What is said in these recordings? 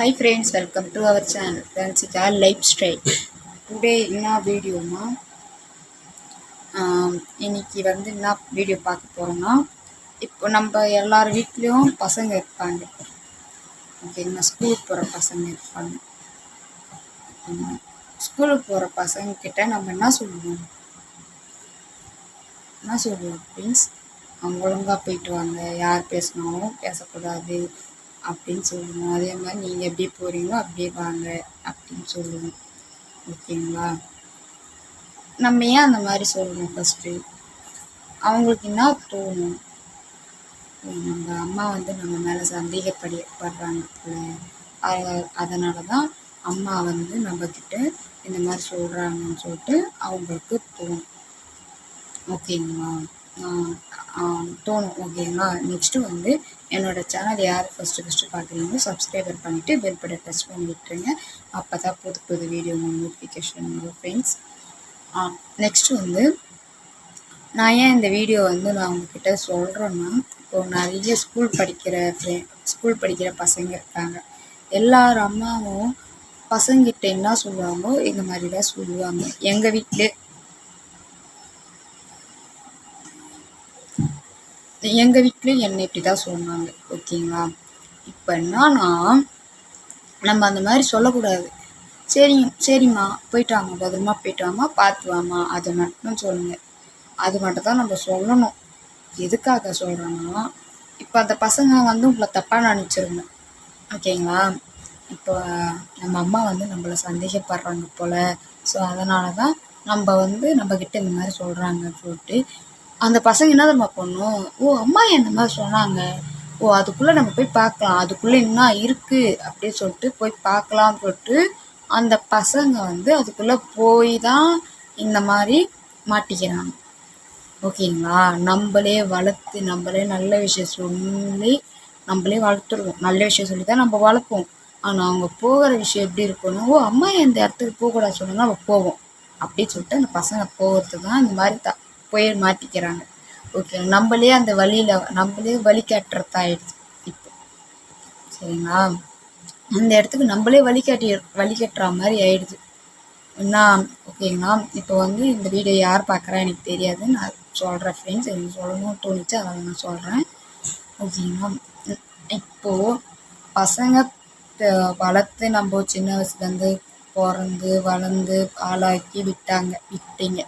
Hi friends, welcome to our channel Ranchika Lifestyle. Today என்ன வீடியோனா இன்னைக்கு என்ன வீடியோ பார்க்க போகிறோன்னா, இப்போ நம்ம எல்லார் வீட்லேயும் பசங்க இருப்பாங்க. ஓகேங்களா, ஸ்கூலுக்கு போகிற பசங்க இருப்பாங்க. ஸ்கூலுக்கு போகிற பசங்கக்கிட்ட நம்ம என்ன சொல்லுவோம் ஃப்ரெண்ட்ஸ், அவங்க ஒழுங்காக போயிட்டு வாங்க, யார் பேசினாலும் பேசக்கூடாது அப்படின்னு சொல்லுவோம். அதே மாதிரி நீங்கள் எப்படி போகிறீங்களோ அப்படியே வாங்க அப்படின்னு சொல்லுவோம். ஓகேங்களா, நம்ம ஏன் அந்த மாதிரி சொல்லணும்? ஃபஸ்ட்டு அவங்களுக்கு என்ன தோணும், நம்ம அம்மா நம்ம மேலே சந்தேகப்படுறாங்க போல, அதனால தான் அம்மா நம்மக்கிட்ட இந்த மாதிரி சொல்கிறாங்கன்னு சொல்லிட்டு அவங்களுக்கு தோணும். ஓகேங்களா, தோணும். ஓகேங்களா, நெக்ஸ்ட்டு என்னோடய சேனல் யார் ஃபஸ்ட்டு பார்க்குறீங்களோ சப்ஸ்கிரைபர் பண்ணிவிட்டு பெல் பட்டன் ப்ரெஸ் பண்ணி விட்டுருங்க. அப்போ தான் புது வீடியோ நோட்டிஃபிகேஷன் வரும் ஃப்ரெண்ட்ஸ். நெக்ஸ்ட்டு நான் ஏன் இந்த வீடியோ நான் உங்ககிட்ட சொல்கிறேன்னா, இப்போது நிறைய ஸ்கூல் படிக்கிற பசங்க இருக்காங்க. எல்லார் அம்மாவும் பசங்கிட்ட என்ன சொல்லுவாங்களோ இந்த மாதிரி தான் சொல்லுவாங்க. எங்கள் வீட்லேயும் என்னை இப்படி தான் சொன்னாங்க. ஓகேங்களா, இப்போ என்னன்னா நம்ம அந்த மாதிரி சொல்லக்கூடாது. சரிம்மா போயிட்டு வாங்க, பத்திரமா போயிட்டு வாமா, பார்த்து வாமா, அதை மட்டும் சொல்லுங்கள். அது மட்டும் தான் நம்ம சொல்லணும். எதுக்காக சொல்கிறோன்னா, இப்போ அந்த பசங்க உங்களை தப்பாக நினச்சிருங்க. ஓகேங்களா, இப்போ நம்ம அம்மா நம்மளை சந்தேகப்படுறாங்க போல், ஸோ அதனால தான் நம்ம நம்மக்கிட்ட இந்த மாதிரி சொல்கிறாங்கன்னு சொல்லிட்டு அந்த பசங்க என்ன தெரியுமா பண்ணும், அம்மா இந்த மாதிரி சொன்னாங்க, அதுக்குள்ளே நம்ம போய் பார்க்கலாம், அதுக்குள்ளே என்ன இருக்குது அப்படின்னு சொல்லிட்டு போய் பார்க்கலாம்னு சொல்லிட்டு அந்த பசங்க அதுக்குள்ளே போய் தான் இந்த மாதிரி மாட்டிக்கிறாங்க. ஓகேங்களா, நம்மளே வளர்த்து நம்மளே நல்ல விஷயம் சொல்லி நம்மளே வளர்த்துருவோம். நல்ல விஷயம் சொல்லி தான் நம்ம வளர்ப்போம். ஆனால் அவங்க போகிற விஷயம் எப்படி இருக்கணும், அம்மா இந்த இடத்துக்கு போகக்கூடாது சொன்னாங்க, நம்ம போவோம் அப்படின்னு சொல்லிட்டு அந்த பசங்க போகிறது தான் இந்த மாதிரி போய் மாட்டிக்கிறாங்க. ஓகே, நம்மளே அந்த நம்மளே வழிகாட்டுறதாயிடுச்சு இப்போ. சரிங்களா, அந்த இடத்துக்கு நம்மளே வழிகாட்டுற மாதிரி ஆயிடுது என்ன. ஓகேங்களா, இப்போ இந்த வீடியோ யார் பார்க்குறா எனக்கு தெரியாது, நான் சொல்கிறேன் ஃப்ரெண்ட்ஸ், எனக்கு சொல்லணும்னு தோணுச்சு, அதை நான் சொல்கிறேன். ஓகேங்களா, இப்போது பசங்க வளர்த்து நம்ம சின்ன வயசுலேருந்து பிறந்து வளர்ந்து ஆளாக்கி விட்டீங்க.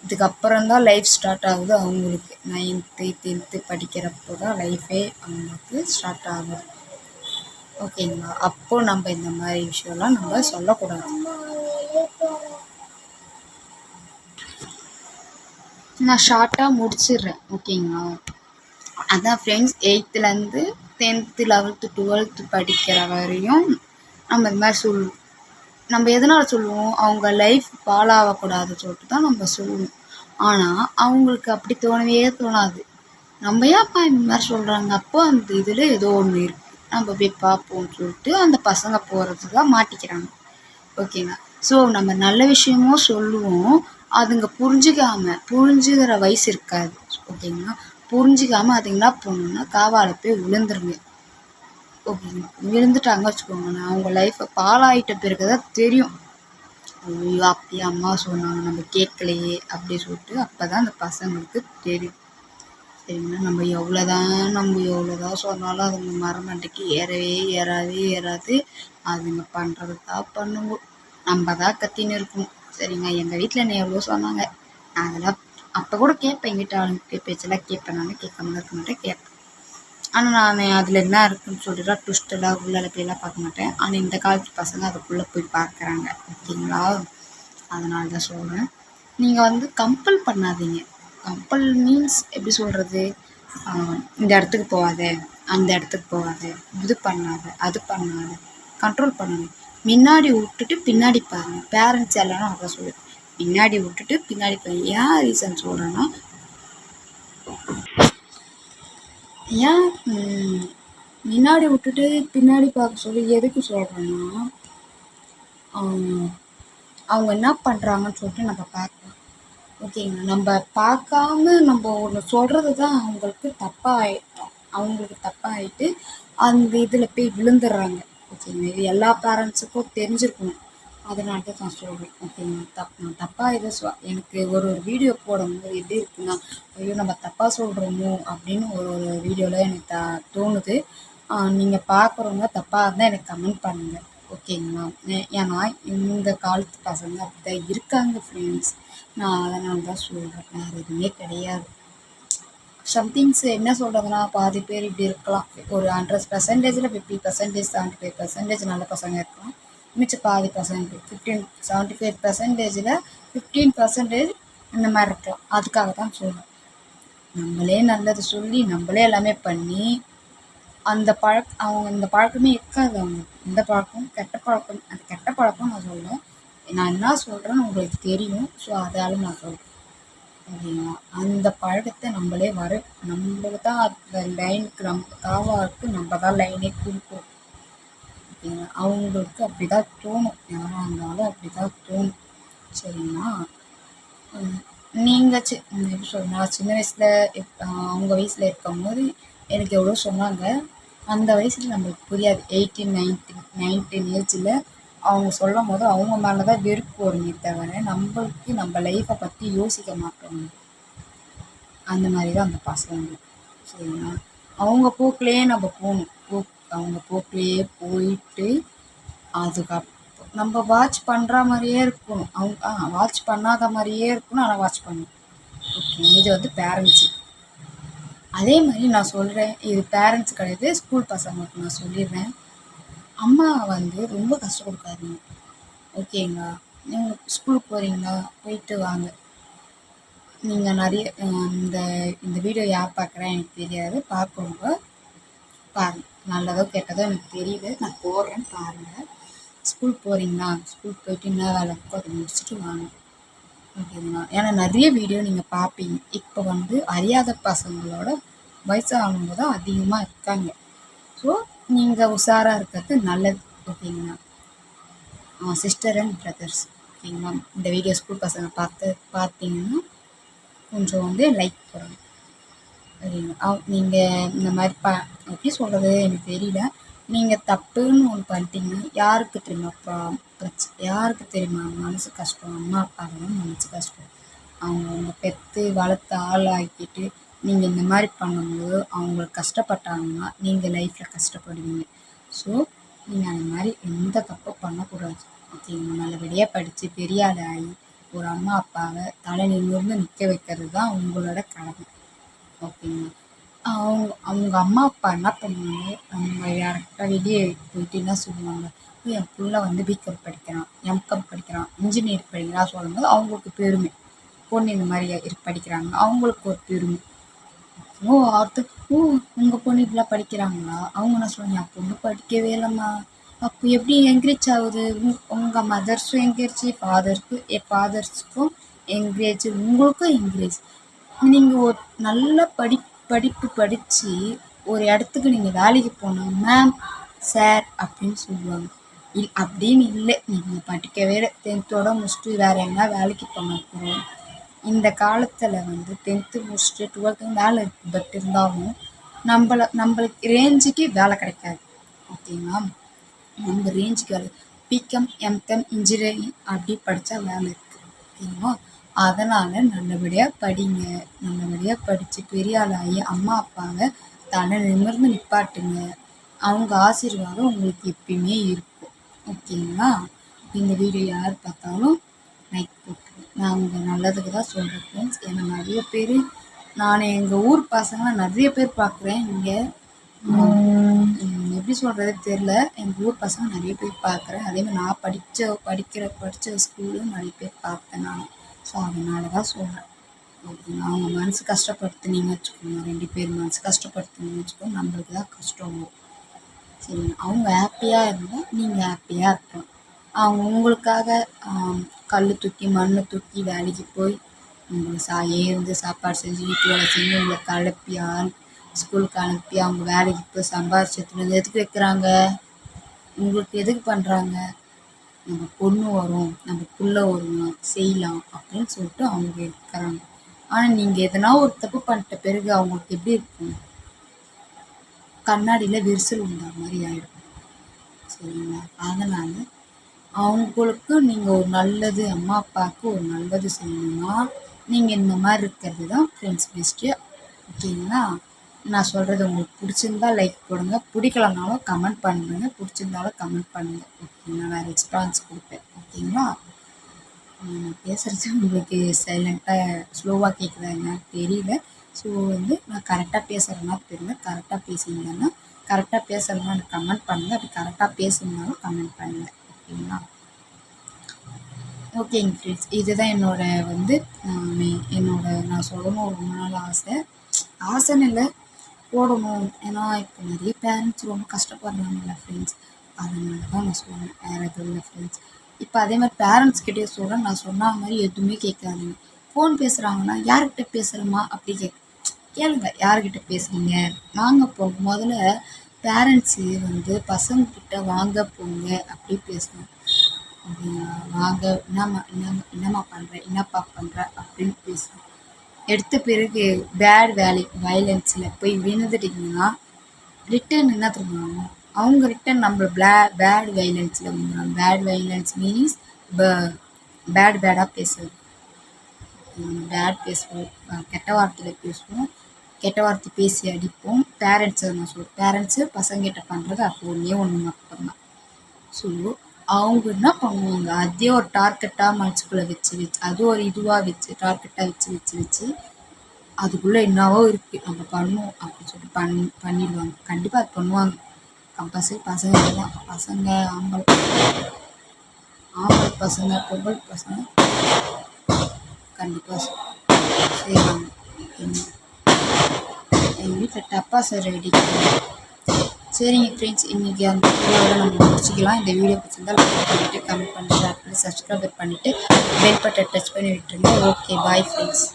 இதுக்கப்புறம் தான் லைஃப் ஸ்டார்ட் ஆகுது அவங்களுக்கு. 9th 10th படிக்கிறப்போ தான் லைஃபே அவங்களுக்கு ஸ்டார்ட் ஆகுது. ஓகேங்களா, அப்போது நம்ம இந்த மாதிரி விஷயம்லாம் நம்ம சொல்லக்கூடாது. நான் ஷார்ட்டாக முடிச்சிடுறேன். ஓகேங்களா, அதான் friends, 8th 10th 11th 12th படிக்கிற வரையும் நம்ம இந்த மாதிரி சொல்லுவோம். நம்ம எதனால் சொல்லுவோம், அவங்க லைஃப் பாழாகக்கூடாதுன்னு சொல்லிட்டு தான் நம்ம சொல்லுவோம். ஆனால் அவங்களுக்கு அப்படி தோணவே தோணாது. நம்ம ஏன்ப்பா இந்த மாதிரி சொல்கிறாங்க, அப்போ அந்த இதில் ஏதோ ஒன்று இருக்குது, நம்ம போய் பார்ப்போம்னு சொல்லிட்டு அந்த பசங்க போகிறது தான் மாட்டிக்கிறாங்க. ஓகேங்களா, ஸோ நம்ம நல்ல விஷயமும் சொல்லுவோம், அதுங்க புரிஞ்சுக்கிற வயசு இருக்காது. ஓகேங்களா, புரிஞ்சிக்காமல் அதுங்க என்ன பண்ணணும்னா காவால் போய் விழுந்துருங்க. ஓகேங்களா, விழுந்துட்டாங்க வச்சுக்கோங்க, அவங்க லைஃப்பை பாழாயிட்ட பிறகு தான் தெரியும், ஐயோ அப்படியே அம்மா சொன்னாங்க நம்ம கேட்கலையே அப்படி சொல்லிட்டு அப்போ தான் அந்த பசங்களுக்கு தெரியும். சரிங்களா, நம்ம எவ்வளோதான் சொன்னாலும் அதுங்க மரமண்டைக்கு ஏறாது. அதுங்க பண்ணுறது தான் பண்ணுங்க, நம்ம தான் கத்தின்னு இருக்கணும். சரிங்க, எங்கள் வீட்டில் என்னை எவ்வளோ சொன்னாங்க, நான் அதெல்லாம் அப்போ கூட கேட்பேன், எங்கிட்ட ஆளுங்க பேச்செல்லாம் கேட்பேன், நான் கேட்காம இருக்க மாட்டேன், கேட்பேன். ஆனால் நான் அதில் என்ன இருக்குன்னு சொல்லிட்டு ட்விஸ்டெல்லாம் உள்ளே போயெல்லாம் பார்க்க மாட்டேன். ஆனால் இந்த காலத்து பசங்க அதுக்குள்ளே போய் பார்க்குறாங்க. ஓகேங்களா, அதனால தான் சொல்கிறேன். நீங்கள் கம்பல் பண்ணாதீங்க. கம்பல் மீன்ஸ் எப்படி சொல்கிறது, இந்த இடத்துக்கு போகாத, அந்த இடத்துக்கு போகாத, இது பண்ணாத, அது பண்ணாத, கண்ட்ரோல் பண்ணாத. முன்னாடி விட்டுட்டு பின்னாடி பாருங்கள். பேரண்ட்ஸ் எல்லாரும் அதான் சொல்லுவேன், பின்னாடி விட்டுட்டு பின்னாடி பாருங்க. ஏன் ரீசன் சொல்கிறேன்னா, ஏன் முன்னாடி விட்டுட்டு பின்னாடி பார்க்க சொல்லி எதுக்கு சொல்கிறேன்னா, அவங்க என்ன பண்ணுறாங்கன்னு சொல்லிட்டு நம்ம பார்க்கலாம். ஓகேங்களா, நம்ம பார்க்காம நம்ம ஒன்று சொல்கிறது தான் அவங்களுக்கு தப்பாகிட்டு அந்த இதில் போய் விழுந்துடுறாங்க. ஓகேங்க. இது எல்லா பேரண்ட்ஸுக்கும் தெரிஞ்சிருக்கணும். அதனால தான் நான் சொல்றேன். ஓகேங்களா. நான் தப்பா எதுவும் எனக்கு ஒரு ஒரு வீடியோ போடும்போது எப்படி இருக்குன்னா, ஐயோ! நம்ம தப்பா சொல்றோமோ! அப்படின்னு ஒரு ஒரு வீடியோல எனக்கு தோணுது. நீங்க பார்க்குறவங்க தப்பா இருந்தா எனக்கு கமெண்ட் பண்ணுங்க. ஓகேங்களா. ஏன்னா இந்த காலத்து பசங்க அப்படிதான் இருக்காங்க ஃப்ரெண்ட்ஸ். நான் அதனால தான் சொல்றேன். வேற எதுவுமே கிடையாது. சம்திங்ஸ் என்ன சொல்றதுன்னா, பாதி பேர் இப்படி இருக்கலாம். ஒரு 100%ல 50%, 75% நல்ல பசங்க இருக்கலாம். மிச்சம் பாதி பசங்க 75%ல 15% இந்த மாரி இருக்கலாம். அதுக்காக தான் சொல்றேன். நம்மளே நல்லது சொல்லி, நம்மளே எல்லாமே பண்ணி, அவங்க இந்த பழக்கமே இருக்காது அவங்களுக்கு. இந்த பழக்கம் கெட்ட பழக்கம். அந்த கெட்ட பழக்கம் நான் சொல்லல. நான் என்ன சொல்றேன்னு உங்களுக்கு தெரியும். ஸோ, அதால நான் சொல்றேன். ஓகேங்களா. அந்த பழக்கத்தை நம்மளுக்கு தான் அந்த லைனுக்கு காவாவுக்கு நம்ம தான் லைனே கொடுப்போம். ஓகேங்களா. அவங்களுக்கு அப்படிதான் தோணும். யாரா இருந்தாலும் அப்படிதான் தோணும். சரிங்களா. நீங்க எப்படி சொல்றது, நான் சின்ன வயசுல அவங்க வயசுல இருக்கும்போது எனக்கு எவ்வளோ சொன்னாங்க. அந்த வயசுல நம்மளுக்கு புரியாது. 18, 19 ஏஜ்ல அவங்க சொல்லும்போது அவங்க மேல தான் வெறுப்பு வருமே தவிர, நம்மளுக்கு நம்ம லைஃப்பை பத்தி யோசிக்க மாட்டோம். அந்த மாதிரி தான் அந்த பசங்க. சரிங்களா. அவங்க போக்குலயே நம்ம போகணும். அவங்க போக்குலயே போயிட்டு அதுக்கப்புறம் நம்ம வாட்ச் பண்ணுற மாதிரியே இருக்கணும். அவங்க வாட்ச் பண்ணாத மாதிரியே இருக்கணும். ஆனால் வாட்ச் பண்ணணும். ஓகே. இது வந்து பேரண்ட்ஸு. அதே மாதிரி நான் சொல்கிறேன், இது பேரண்ட்ஸ் கிடையாது, ஸ்கூல் பசங்களுக்கு நான் சொல்லிடுறேன். அம்மா வந்து ரொம்ப கஷ்டம் கொடுக்காதீங்க. ஓகேங்களா. நீங்கள் ஸ்கூலுக்கு போகிறீங்களா, போயிட்டு வாங்க. நீங்கள் நிறைய இந்த இந்த வீடியோ யார் பார்க்குறா எனக்கு தெரியாது. பார்க்குறவங்க பாருங்கள். நல்லதோ கெட்டதோ எனக்கு தெரியல. நான் போடுறேன் பாருங்கள். ஸ்கூல் போகிறீங்களா, ஸ்கூல் போயிட்டு என்ன வேலை இருக்கோ அதை முடிச்சுட்டு வாங்க. ஓகேங்களா. ஏன்னா நிறைய வீடியோ நீங்கள் பார்ப்பீங்க. இப்போ வந்து அறியாத பசங்களோட வயசானவங்க தான் அதிகமாக இருக்காங்க. ஸோ நீங்கள் உஷாராக இருக்கிறது நல்லது. ஓகேங்களா. Sister and brothers. ஓகேங்களா. இந்த வீடியோ ஸ்கூல் பசங்க பார்த்தீங்கன்னா கொஞ்சம் வந்து லைக் போடுங்க. சரிங்களா. நீங்கள் இந்த மாதிரி எப்படி சொல்கிறது எனக்கு தெரியல. நீங்கள் தப்புன்னு ஒன்று பண்ணிட்டீங்கன்னா யாருக்கு தெரியுமா யாருக்கு தெரியுமா மனசு கஷ்டம்? அம்மா அப்பாவுக்கு தான் மனசு கஷ்டம். அவங்க பெற்று வளர்த்து ஆளாக்கிட்டு நீங்கள் இந்த மாதிரி பண்ணும்போது அவங்களுக்கு கஷ்டப்பட்டாங்கன்னா நீங்கள் லைஃப்பில் கஷ்டப்படுவீங்க. ஸோ நீங்கள் அந்த மாதிரி எந்த தப்பும் பண்ணக்கூடாது. ஓகேங்களா. நல்லபடியாக படித்து பெரிய ஆள் ஆகி ஒரு அம்மா அப்பாவை தலை நிமிர்ந்து நிற்க வைக்கிறது தான் உங்களோட கடமை. ஓகேங்களா. அவங்க அம்மா அப்பா என்ன பண்ணுவாங்க, அவங்க யார்கிட்ட வெளியே போயிட்டு என்ன சொல்லுவாங்க, என் பிள்ளை வந்து பிகாம் படிக்கிறான், எம்காம் படிக்கிறான், இன்ஜினியர் படிக்கிறான் சொல்லும்போது அவங்களுக்கு பெருமை. பொண்ணு இந்த மாதிரி படிக்கிறாங்க, அவங்களுக்கு ஒரு பெருமை. உங்கள் பொண்ணு இப்படிலாம் படிக்கிறாங்களா? அவங்க என்ன சொல்லுவாங்க, என் பொண்ணு படிக்கவே இல்லைம்மா. அப்போ எப்படி என்கரேஜ் ஆகுது? உங்கள் மதர்ஸும் என்கரேஜ், ஃபாதர்ஸுக்கும் என்கரேஜ், உங்களுக்கும் என்கரேஜ். நீங்கள் ஒரு நல்ல படிப்பு படித்து ஒரு இடத்துக்கு நீங்கள் வேலைக்கு போனால் மேம், சார் அப்படின்னு சொல்லுவாங்க. அப்படின்னு இல்லை, நீங்கள் படிக்கவே 10th முடிச்சுட்டு வேறு எங்கன்னா வேலைக்கு போனால் கூட இந்த காலத்தில் வந்து 10th முடிச்சுட்டு 12th வேலை இருக்குது. பட் இருந்தாலும் நம்மளுக்கு ரேஞ்சுக்கு வேலை கிடைக்காது. ஓகேங்களா. நம்ம ரேஞ்சுக்கு வேலை பிகாம், எம்காம், இன்ஜினியரிங் அப்படி படித்தா வேலை இருக்குது. ஓகேங்களா. அதனால் நல்லபடியாக படிங்க. நல்லபடியாக படித்து பெரிய ஆளாகி அம்மா அப்பாவை தலை நிமிர்ந்து நிப்பாட்டுங்க. அவங்க ஆசீர்வாதம் உங்களுக்கு எப்பயுமே இருக்கும். ஓகேங்களா. இந்த வீடியோ யார் பார்த்தாலும் லைக் போட்டுருங்க. நான் உங்கள் நல்லதுக்கு தான் சொல்கிறேன் ஃப்ரெண்ட்ஸ். ஏன்னா நிறைய பேர் நான் எங்கள் ஊர் பசங்களாம் நிறைய பேர் பார்க்குறேன். இங்கே எப்படி சொல்கிறது தெரில. எங்கள் ஊர் பசங்க நிறைய பேர் பார்க்குறேன். அதேமாதிரி நான் படித்த ஸ்கூலும் நிறைய பேர் பார்த்தேன் நான். ஸோ அதனால தான் சொல்கிறேன். ஓகேங்களா. அவங்க மனசு கஷ்டப்படுத்துனீங்கன்னு வச்சுக்கோங்க, 2 பேர் மனசு கஷ்டப்படுத்துனீங்கன்னு வச்சுக்கோங்க, நம்மளுக்கு தான் கஷ்டம் வரும். சரிங்க. அவங்க ஹாப்பியாக இருந்தால் நீங்கள் ஹாப்பியாக இருக்கலாம். அவங்க உங்களுக்காக கல் தூக்கி மண் தூக்கி வேலைக்கு போய் உங்களுக்கு ஏந்து சாப்பாடு செஞ்சு வீட்டு வேலை செஞ்சு உங்களை கிளப்பி ஸ்கூலுக்கு அனுப்பி அவங்க வேலைக்கு போய் சம்பாரிச்சு எடுத்துட்டு வந்து எதுக்கு வைக்கிறாங்க? உங்களுக்கு எதுக்கு பண்ணுறாங்க? நம்ம பொண்ணு வரும், நம்ம புள்ள வரும், செய்யலாம் அப்படின்னு சொல்லிட்டு அவங்க இருக்கிறாங்க. ஆனால் நீங்கள் எதனா ஒரு தப்பு பண்ணிட்ட பிறகு அவங்களுக்கு எப்படி இருக்கும்? கண்ணாடியில் விரிசல் உண்டா மாதிரி ஆகிடும். சரிங்களா? அதனால் அவங்களுக்கு நீங்கள் ஒரு நல்லது, அம்மா அப்பாவுக்கு ஒரு நல்லது செய்யணும்னா நீங்கள் இந்த மாதிரி இருக்கிறது தான் ஃப்ரெண்ட்ஸ் பெஸ்ட்டு. ஓகேங்களா? நான் சொல்கிறது உங்களுக்கு பிடிச்சிருந்தா லைக் போடுங்க, பிடிக்கலனாலும் கமெண்ட் பண்ணுங்க, பிடிச்சிருந்தாலும் கமெண்ட் பண்ணுங்கள். ஓகேங்களா? நான் ரெஸ்பான்ஸ் கொடுப்பேன். ஓகேங்களா? நான் பேசுகிறது உங்களுக்கு சைலண்ட்டாக ஸ்லோவாக கேட்குதாங்க தெரியல. ஸோ நான் கரெக்டாக பேசுகிறேன்னா தெரியல. கரெக்டாக பேசியிருந்தேன்னா கரெக்டாக பேசுகிறேன்னா எனக்கு கமெண்ட் பண்ணுங்கள். அப்படி கரெக்டாக பேசுனாலும் கமெண்ட் பண்ணுங்கள். ஓகேங்களா? ஓகேங்க ஃப்ரெண்ட்ஸ், இதுதான் நான் சொல்லணும் ரொம்ப நாள் ஆசைன்னு இல்லை, போடணும். ஏன்னா இப்போ நிறைய பேரண்ட்ஸ் ரொம்ப கஷ்டப்படுறாங்கல்ல ஃப்ரெண்ட்ஸ், அதனால தான் நான் சொல்லுவேன், வேறு எதுவும் இல்லை ஃப்ரெண்ட்ஸ். இப்போ அதே மாதிரி பேரண்ட்ஸ்கிட்டே சொல்கிறேன், நான் சொன்ன மாதிரி எதுவுமே கேட்காதீங்க. ஃபோன் பேசுகிறாங்கன்னா யார்கிட்ட பேசுகிறோமா அப்படி கேளுங்க, யார்கிட்ட பேசுகிறீங்க, வாங்க போங்க. முதல்ல பேரண்ட்ஸு பசங்கக்கிட்ட வாங்க போங்க அப்படி பேசணும். அப்படிங்களா? வாங்க, என்னம்மா பண்ணுற, என்னப்பா பண்ணுற அப்படின்னு பேசணும். எடுத்த பிறகு வயலன்ஸில் போய் விழுந்துட்டிங்கன்னா ரிட்டன் என்ன தெரியுமா, அவங்க ரிட்டன் நம்மளை பேட் வயலன்ஸில் வந்துடுவாங்க. பேட் வயலன்ஸ் மீன்ஸ் பேடாக பேசுவது, பேசுவோம், கெட்ட வார்த்தையில் பேசுவோம், கெட்ட வார்த்தை பேசி அடிப்போம். பேரண்ட்ஸு பசங்கிட்ட பண்ணுறது அப்போ ஒன்று மட்டும்தான். ஸோ அவங்க என்ன பண்ணுவாங்க, அதே ஒரு டார்கெட்டாக மனசுக்குள்ளே வச்சு அது ஒரு இதுவாக டார்கெட்டாக வச்சு அதுக்குள்ளே என்னவோ இருக்குது நம்ம பண்ணுவோம் அப்படின்னு சொல்லிட்டு பண்ணிடுவாங்க. கண்டிப்பாக அது பண்ணுவாங்க. கம்பல்சரி பசங்க ஆம்பளை பசங்க பொம்பளை பசங்க கண்டிப்பாக செய்வாங்க. எங்கள் வீட்டில் டப்பாசு ரெடி. சரிங்க ஃப்ரெண்ட்ஸ், இன்றைக்கி அந்த வீடியோவோட நம்ம முடிச்சிக்கலாம். இந்த வீடியோ பிடிச்சிருந்தால் லைக் பண்ணிவிட்டு கமெண்ட் பண்ணி ஷேர் பண்ணி சப்ஸ்கிரைப் பண்ணிவிட்டு பெல் பட்டன் டச் பண்ணி விட்டுருங்க. Okay, bye friends.